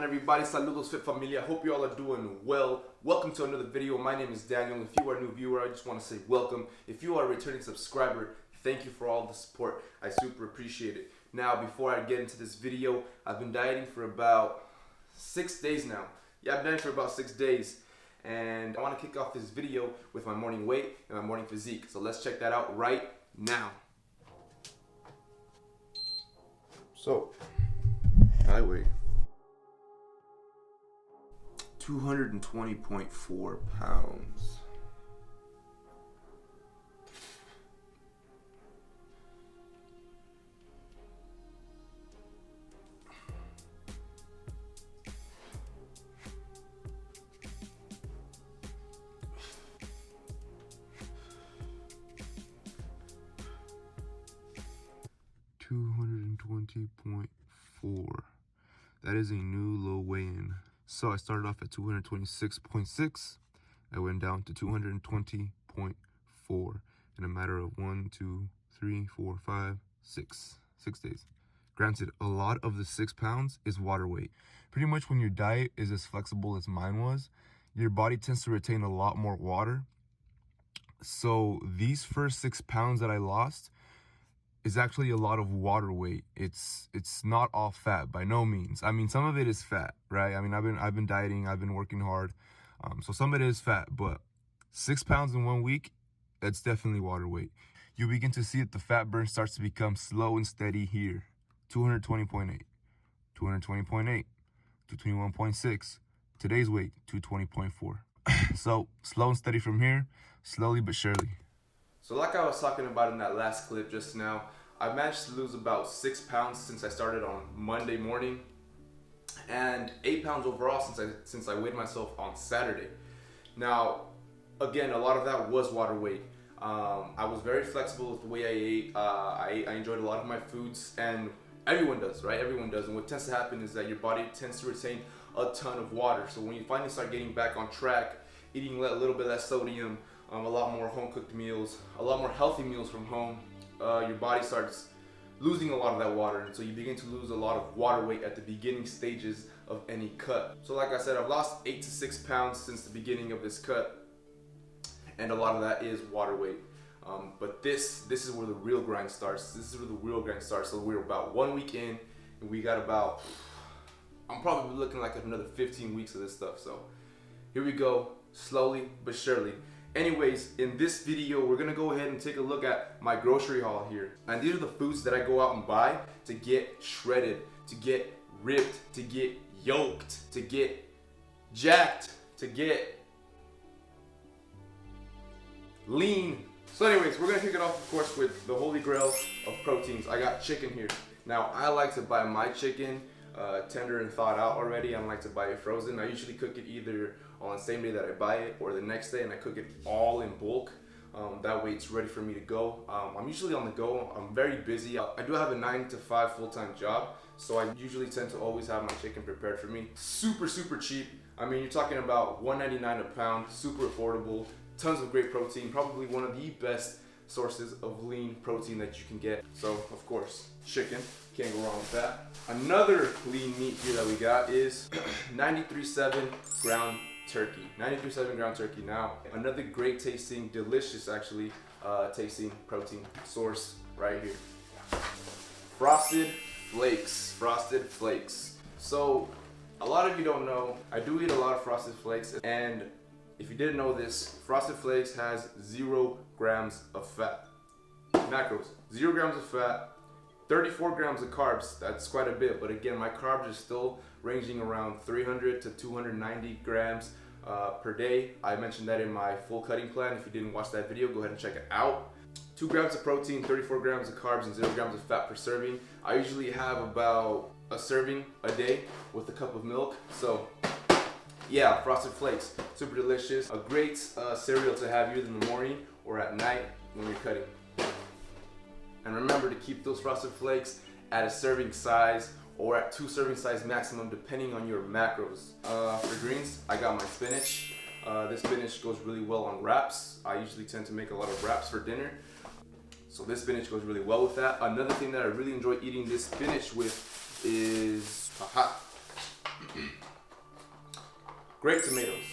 on, everybody? Saludos Fit Familia. Hope you all are doing well. Welcome to another video. My name is Daniel. If you are a new viewer, I just want to say welcome. If you are a returning subscriber, thank you for all the support. I super appreciate it. Now, before I get into this video, I've been dieting for about 6 days now. Yeah, I've been dieting for about 6 days. And I want to kick off this video with my morning weight and my morning physique. So let's check that out right now. So, I weigh 220.4 pounds. That is a new low weigh-in. So I started off at 226.6. I went down to 220.4 in a matter of 1, 2, 3, 4, 5, 6 days. Granted, a lot of the 6 pounds is water weight. Pretty much when your diet is as flexible as mine was, your body tends to retain a lot more water. So these first 6 pounds that I lost is actually a lot of water weight. It's not all fat by no means. I mean, some of it is fat, right? I mean, I've been dieting, I've been working hard, so some of it is fat. But 6 pounds in 1 week, that's definitely water weight. You begin to see that the fat burn starts to become slow and steady here. 220.8, 220.8, 221.6. Today's weight, 220.4. So slow and steady from here, slowly but surely. So like I was talking about in that last clip just now, I managed to lose about 6 pounds since I started on Monday morning, and 8 pounds overall since I weighed myself on Saturday. Now, again, a lot of that was water weight. I was very flexible with the way I ate. I enjoyed a lot of my foods, and everyone does, right? Everyone does. And what tends to happen is that your body tends to retain a ton of water. So when you finally start getting back on track, eating a little bit less sodium, a lot more home-cooked meals, a lot more healthy meals from home, your body starts losing a lot of that water, and so you begin to lose a lot of water weight at the beginning stages of any cut. So like I said, I've lost 8 to 6 pounds since the beginning of this cut, and a lot of that is water weight. But this is where the real grind starts. This is where the real grind starts. So we're about 1 week in, and we got about, I'm probably looking like another 15 weeks of this stuff. So here we go, slowly but surely. Anyways, in this video, we're gonna go ahead and take a look at my grocery haul here. And these are the foods that I go out and buy to get shredded, to get ripped, to get yoked, to get jacked, to get lean. So anyways, we're gonna kick it off, of course, with the holy grail of proteins. I got chicken here. Now, I like to buy my chicken tender and thawed out already. I don't like to buy it frozen. I usually cook it either on the same day that I buy it or the next day, and I cook it all in bulk. That way it's ready for me to go. I'm usually on the go. I'm very busy. I do have a 9 to 5 full-time job, so I usually tend to always have my chicken prepared for me. Super cheap. I mean, you're talking about $1.99 a pound, super affordable, tons of great protein, probably one of the best sources of lean protein that you can get. So of course, chicken, can't go wrong with that. Another lean meat here that we got is 93.7 ground turkey. 93.7 ground turkey. Now, another great tasting, delicious actually, tasting protein source right here. Frosted flakes. Frosted flakes. So, a lot of you don't know, I do eat a lot of frosted flakes, and if you didn't know this, frosted flakes has 0 grams of fat. Macros, 0 grams of fat, 34 grams of carbs. That's quite a bit, but again, my carbs are still ranging around 300 to 290 grams per day. I mentioned that in my full cutting plan. If you didn't watch that video, go ahead and check it out. 2 grams of protein, 34 grams of carbs, and 0 grams of fat per serving. I usually have about a serving a day with a cup of milk. So yeah, frosted flakes, super delicious. A great cereal to have either in the morning or at night when you're cutting. And remember to keep those frosted flakes at a serving size or at 2 serving size maximum, depending on your macros. For greens, I got my spinach. This spinach goes really well on wraps. I usually tend to make a lot of wraps for dinner. So this spinach goes really well with that. Another thing that I really enjoy eating this spinach with is Grape tomatoes.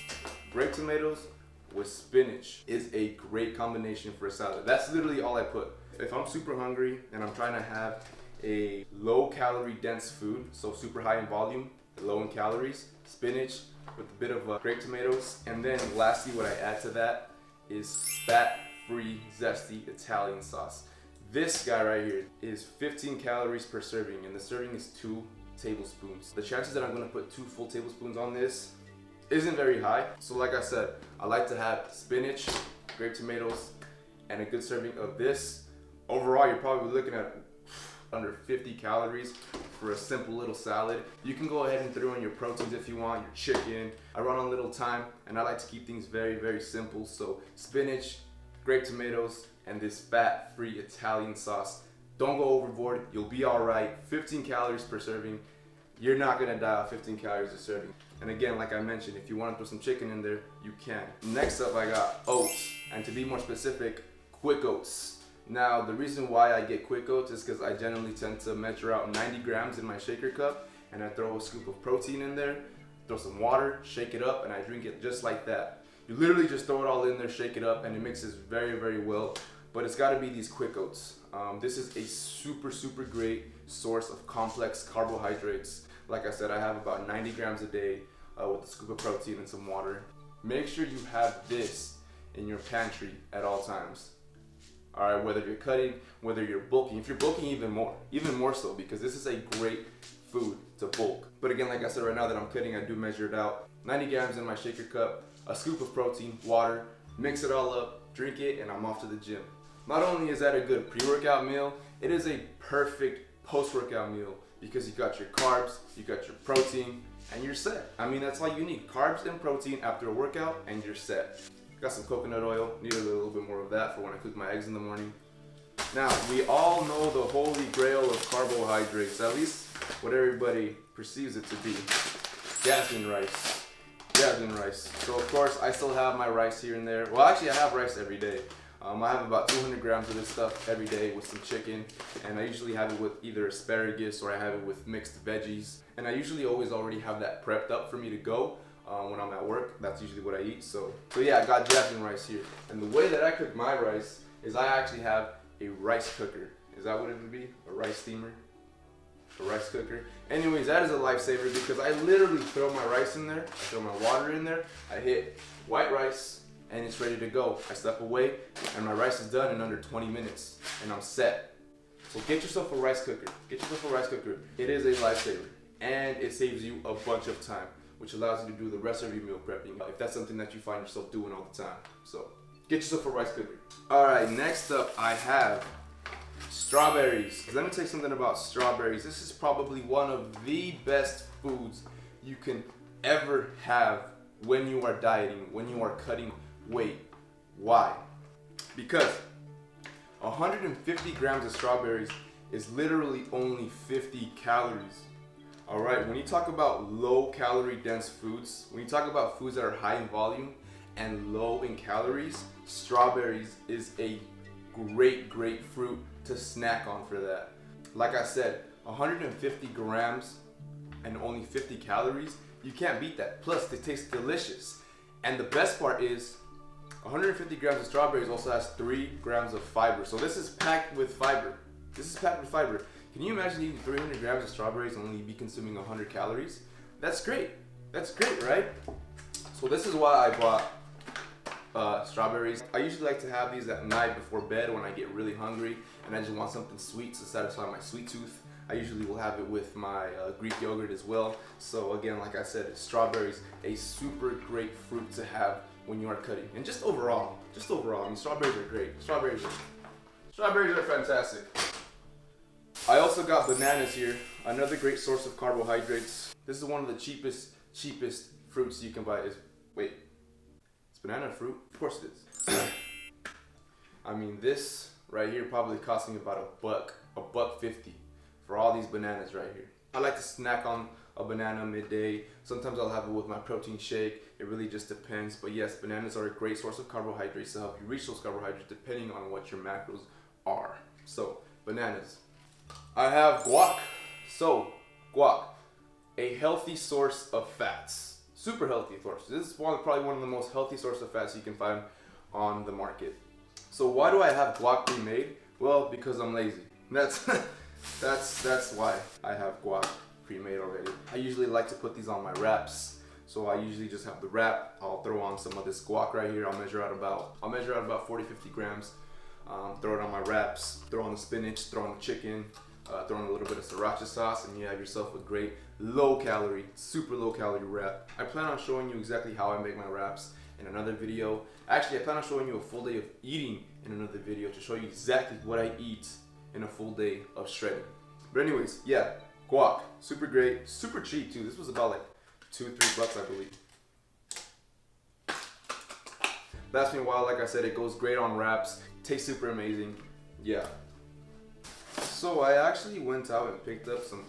Grape tomatoes with spinach is a great combination for a salad. That's literally all I put. If I'm super hungry and I'm trying to have a low calorie dense food, so super high in volume, low in calories, spinach with a bit of grape tomatoes. And then lastly, what I add to that is fat-free, zesty Italian sauce. This guy right here is 15 calories per serving, and the serving is 2 tablespoons. The chances that I'm gonna put 2 full tablespoons on this isn't very high. So like I said, I like to have spinach, grape tomatoes, and a good serving of this. Overall, you're probably looking at under 50 calories for a simple little salad. You can go ahead and throw in your proteins if you want, your chicken. I run on little time, and I like to keep things very, very simple. So spinach, grape tomatoes, and this fat-free Italian sauce. Don't go overboard, you'll be all right. 15 calories per serving. You're not gonna die off 15 calories a serving. And again, like I mentioned, if you want to throw some chicken in there, you can. Next up, I got oats, and to be more specific, quick oats. Now, the reason why I get quick oats is because I generally tend to measure out 90 grams in my shaker cup, and I throw a scoop of protein in there, throw some water, shake it up, and I drink it just like that. You literally just throw it all in there, shake it up, and it mixes very, very well. But it's got to be these quick oats. This is a super, super great source of complex carbohydrates. Like I said, I have about 90 grams a day with a scoop of protein and some water. Make sure you have this in your pantry at all times. All right, whether you're cutting, whether you're bulking. If you're bulking, even more so, because this is a great food to bulk. But again, like I said, right now that I'm cutting, I do measure it out. 90 grams in my shaker cup, a scoop of protein, water, mix it all up, drink it, and I'm off to the gym. Not only is that a good pre-workout meal, it is a perfect post-workout meal because you got your carbs, you got your protein, and you're set. I mean, that's all you need. Carbs and protein after a workout, and you're set. Got some coconut oil, need a little bit more of that for when I cook my eggs in the morning. Now, we all know the holy grail of carbohydrates, at least what everybody perceives it to be. Jasmine rice. Jasmine rice. So of course, I still have my rice here and there. Well, actually, I have rice every day. I have about 200 grams of this stuff every day with some chicken, and I usually have it with either asparagus or I have it with mixed veggies. And I usually always already have that prepped up for me to go when I'm at work. That's usually what I eat. So yeah, I got jasmine rice here. And the way that I cook my rice is I actually have a rice cooker. Is that what it would be? A rice steamer? A rice cooker? Anyways, that is a lifesaver because I literally throw my rice in there, I throw my water in there, I hit white rice, and it's ready to go. I step away, and my rice is done in under 20 minutes, and I'm set. So get yourself a rice cooker. Get yourself a rice cooker. It is a lifesaver, and it saves you a bunch of time, which allows you to do the rest of your meal prepping if that's something that you find yourself doing all the time. So get yourself a rice cooker. All right, next up I have strawberries. Let me tell you something about strawberries. This is probably one of the best foods you can ever have when you are dieting, when you are cutting weight. Why? Because 150 grams of strawberries is literally only 50 calories. All right, when you talk about low calorie dense foods, when you talk about foods that are high in volume and low in calories, strawberries is a great fruit to snack on for that. Like I said, 150 grams and only 50 calories, you can't beat that. Plus, they taste delicious. And the best part is 150 grams of strawberries also has 3 grams of fiber. So this is packed with fiber. Can you imagine eating 300 grams of strawberries and only be consuming 100 calories? That's great. That's great, right? So this is why I bought strawberries. I usually like to have these at night before bed when I get really hungry and I just want something sweet to satisfy my sweet tooth. I usually will have it with my Greek yogurt as well. So again, like I said, strawberries, a super great fruit to have when you are cutting. And just overall, I mean, strawberries are great. Strawberries are fantastic. I also got bananas here, another great source of carbohydrates. This is one of the cheapest fruits you can buy. Wait, it's banana fruit? Of course it is. I mean, this right here probably cost me about $1.50 for all these bananas right here. I like to snack on a banana midday. Sometimes I'll have it with my protein shake. It really just depends. But yes, bananas are a great source of carbohydrates to help you reach those carbohydrates depending on what your macros are. So, bananas. I have guac. So, guac. a healthy source of fats. Super healthy source. This is probably one of the most healthy sources of fats you can find on the market. So why do I have guac pre-made? Well, because I'm lazy. That's why I have guac pre-made already. I usually like to put these on my wraps. So I usually just have the wrap. I'll throw on some of this guac right here. I'll measure out about 40-50 grams. Throw it on my wraps. Throw on the spinach. Throw on the chicken. Throw in a little bit of sriracha sauce, and you have yourself a great low-calorie, super low-calorie wrap. I plan on showing you exactly how I make my wraps in another video. Actually, I plan on showing you a full day of eating in another video to show you exactly what I eat in a full day of shredding. But anyways, yeah, guac, super great, super cheap too. This was about like $2-3, I believe. Lasts me a while. Like I said, it goes great on wraps. Tastes super amazing. Yeah. So I actually went out and picked up some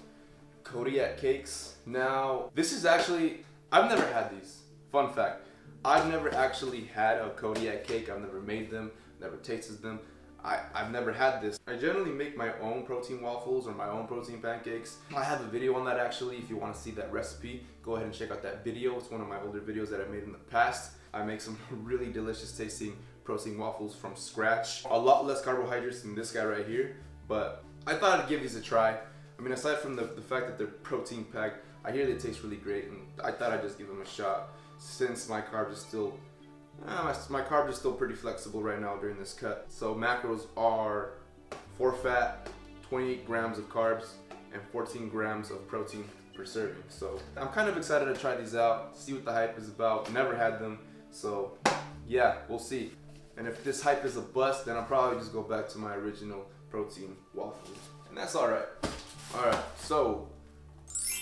Kodiak Cakes. Now, this is actually, I've never had these. Fun fact, I've never actually had a Kodiak cake. I've never made them, never tasted them. I've never had this. I generally make my own protein waffles or my own protein pancakes. I have a video on that actually. If you want to see that recipe, go ahead and check out that video. It's one of my older videos that I made in the past. I make some really delicious tasting protein waffles from scratch. A lot less carbohydrates than this guy right here, but I thought I'd give these a try. I mean, aside from the fact that they're protein packed, I hear they taste really great, and I thought I'd just give them a shot since my carbs are still, my carbs are still pretty flexible right now during this cut. So macros are 4 fat, 28 grams of carbs, and 14 grams of protein per serving. So I'm kind of excited to try these out, see what the hype is about. Never had them, so yeah, we'll see. And if this hype is a bust, then I'll probably just go back to my original protein waffles, and that's all right. All right, so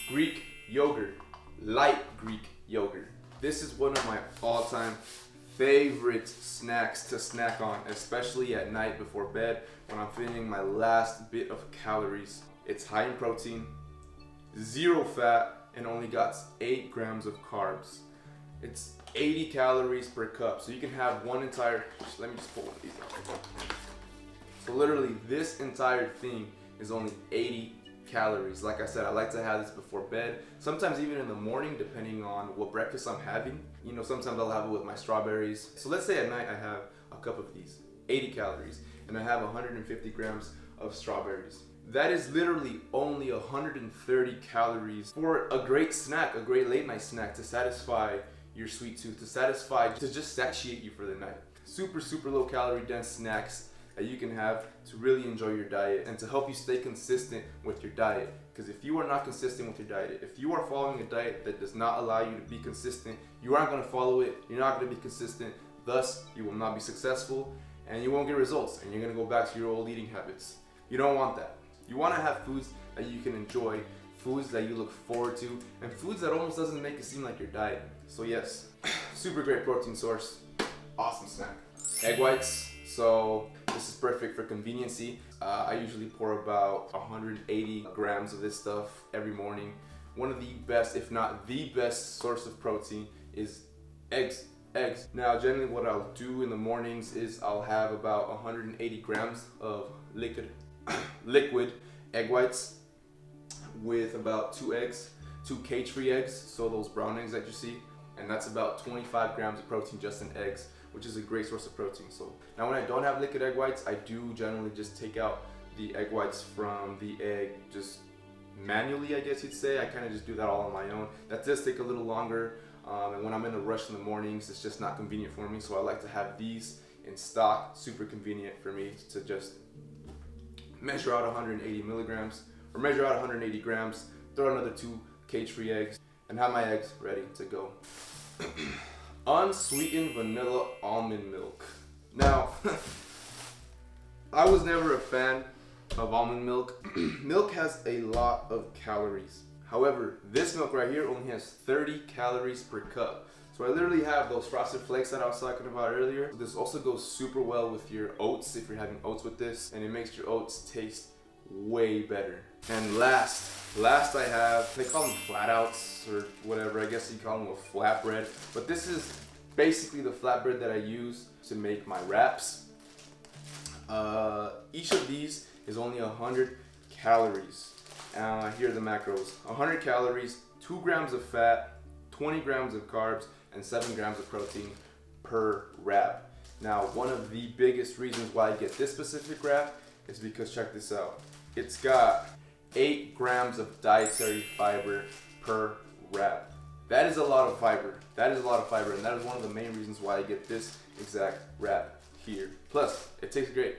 Greek yogurt, light Greek yogurt. This is one of my all-time favorite snacks to snack on, especially at night before bed when I'm feeling my last bit of calories. It's high in protein, 0 fat, and only got 8 grams of carbs. It's 80 calories per cup, so you can have one entire, let me just pull one of these out. So literally this entire thing is only 80 calories. Like I said, I like to have this before bed, sometimes even in the morning depending on what breakfast I'm having. You know, sometimes I'll have it with my strawberries. So let's say at night I have a cup of these, 80 calories, and I have 150 grams of strawberries. That is literally only 130 calories for a great snack, a great late night snack to satisfy your sweet tooth, to just satiate you for the night. Super, super low calorie dense snacks that you can have to really enjoy your diet and to help you stay consistent with your diet. Because if you are not consistent with your diet, if you are following a diet that does not allow you to be consistent, you aren't going to follow it, you're not going to be consistent, thus you will not be successful and you won't get results, and you're going to go back to your old eating habits. You don't want that. You want to have foods that you can enjoy, foods that you look forward to, and foods that almost doesn't make it seem like you're dieting. So yes, super great protein source, awesome snack. Egg whites, so this is perfect for conveniency. I usually pour about 180 grams of this stuff every morning. One of the best, if not the best source of protein is eggs. Now generally what I'll do in the mornings is I'll have about 180 grams of liquid egg whites with about 2 eggs, 2 cage-free eggs, so those brown eggs that you see, and that's about 25 grams of protein just in eggs, which is a great source of protein. So now when I don't have liquid egg whites, I do generally just take out the egg whites from the egg just manually, I guess you'd say. I kind of just do that all on my own. That does take a little longer, and when I'm in a rush in the mornings, it's just not convenient for me, so I like to have these in stock. Super convenient for me to just measure out 180 milligrams, or measure out 180 grams, throw another 2 cage-free eggs, and have my eggs ready to go. Unsweetened vanilla almond milk. Now, I was never a fan of almond milk. Milk has a lot of calories. However, this milk right here only has 30 calories per cup. So I literally have those frosted flakes that I was talking about earlier. This also goes super well with your oats if you're having oats with this, and it makes your oats taste way better. And last I have, they call them flat outs or whatever, I guess you call them a flatbread, but this is basically the flatbread that I use to make my wraps. Each of these is only 100 calories. Here are the macros: 100 calories, 2 grams of fat, 20 grams of carbs, and 7 grams of protein per wrap. Now, one of the biggest reasons why I get this specific wrap is because check this out. It's got 8 grams of dietary fiber per wrap. That is a lot of fiber. That is a lot of fiber, and that is one of the main reasons why I get this exact wrap here. Plus, it tastes great.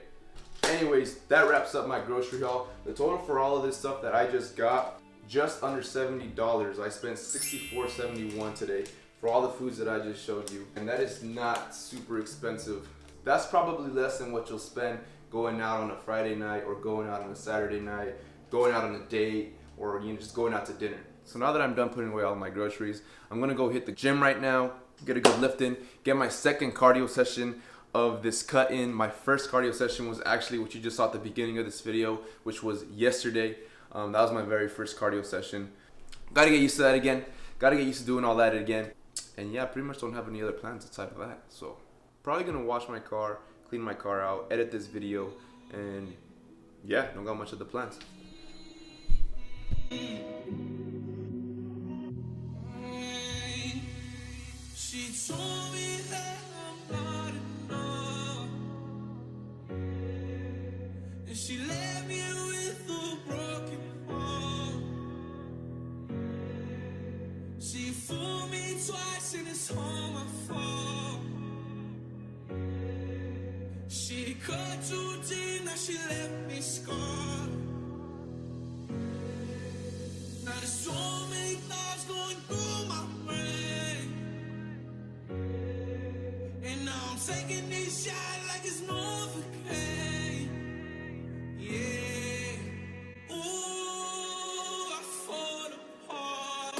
Anyways, that wraps up my grocery haul. The total for all of this stuff that I just got, just under $70. I spent $64.71 today for all the foods that I just showed you, and that is not super expensive. That's probably less than what you'll spend going out on a Friday night, or going out on a Saturday night, going out on a date, or just going out to dinner. So now that I'm done putting away all my groceries, I'm gonna go hit the gym right now, get a good lift in, get my second cardio session of this cut in. My first cardio session was actually what you just saw at the beginning of this video, which was yesterday. That was my very first cardio session. Gotta get used to that again. Gotta get used to doing all that again. And yeah, pretty much don't have any other plans outside of that. So probably gonna wash my car, clean my car out, edit this video, and yeah, don't got much of the plans. She told me that I'm not enough, and she left me with a broken heart. She fooled me twice and it's all my fault. She cut too deep, now she left me scarred. Now there's so many thoughts going through my brain, and now I'm taking this shot like it's Novocaine. Yeah. Ooh, I fall apart.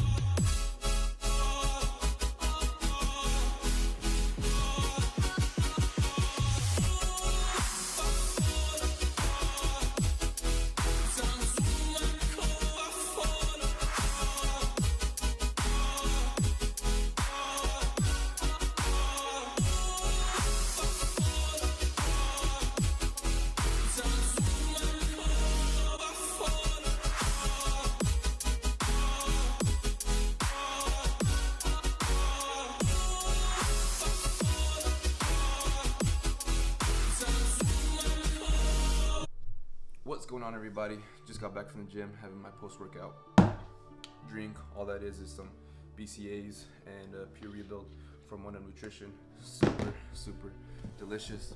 What's going on, everybody? Just got back from the gym, having my post-workout drink. All that is some BCAAs and Pure Rebuild from One Nutrition. Super delicious.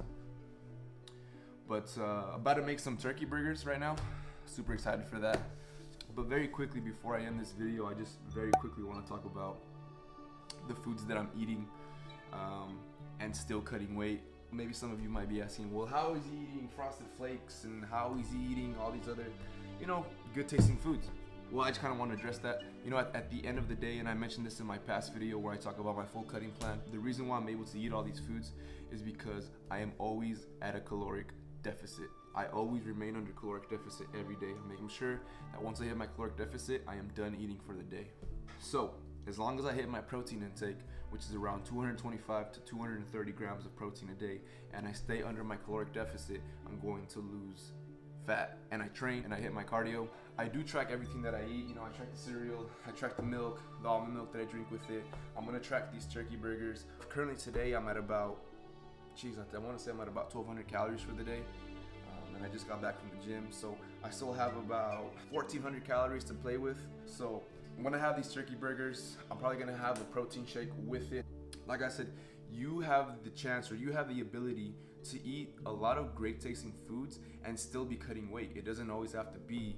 But about to make some turkey burgers right now. Super excited for that. But very quickly, before I end this video, I just very quickly want to talk about the foods that I'm eating and still cutting weight. Maybe some of you might be asking, well, how is he eating Frosted Flakes, and how is he eating all these other, good tasting foods? Well, I just kind of want to address that. At the end of the day, and I mentioned this in my past video where I talk about my full cutting plan, the reason why I'm able to eat all these foods is because I am always at a caloric deficit. I always remain under caloric deficit every day. I'm making sure that once I hit my caloric deficit, I am done eating for the day. So, as long as I hit my protein intake, which is around 225 to 230 grams of protein a day, and I stay under my caloric deficit, I'm going to lose fat. And I train and I hit my cardio. I do track everything that I eat. I track the cereal, I track the milk, the almond milk that I drink with it. I'm gonna track these turkey burgers. Currently today, I'm at about, I wanna say I'm at about 1,200 calories for the day. And I just got back from the gym, so I still have about 1,400 calories to play with. So when I have these turkey burgers, I'm probably gonna have a protein shake with it. Like I said, you have the chance, or you have the ability to eat a lot of great tasting foods and still be cutting weight. It doesn't always have to be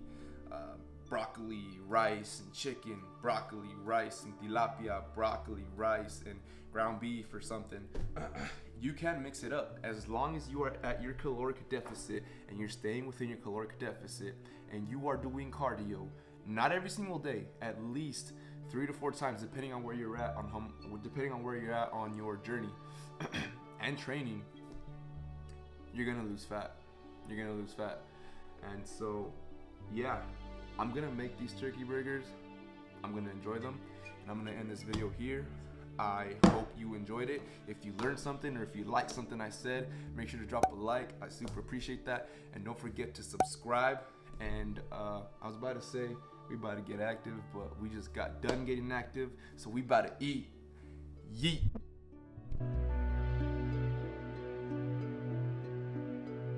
broccoli, rice, and chicken, broccoli, rice, and tilapia, broccoli, rice, and ground beef or something. You can mix it up as long as you are at your caloric deficit and you're staying within your caloric deficit and you are doing cardio, not every single day, at least 3 to 4 times, depending on where you're at on your journey and training. You're gonna lose fat. And so, yeah, I'm gonna make these turkey burgers. I'm gonna enjoy them, and I'm gonna end this video here. I hope you enjoyed it. If you learned something, or if you liked something I said, make sure to drop a like. I super appreciate that. And don't forget to subscribe. And I was about to say, We about to get active, but we just got done getting active, so we about to eat. Yeet.